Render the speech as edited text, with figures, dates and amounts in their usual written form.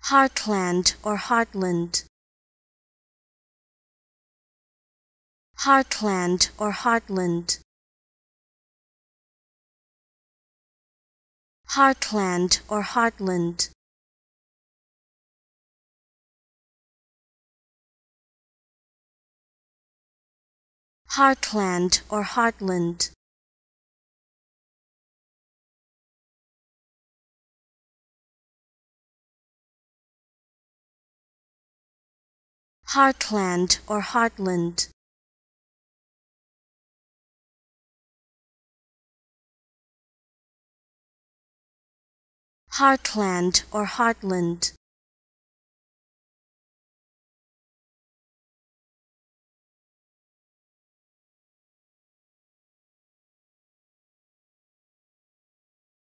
Heartland or Heartland. Heartland or Heartland. Heartland or Heartland. Heartland or Heartland. Heartland or Heartland. Heartland or Heartland.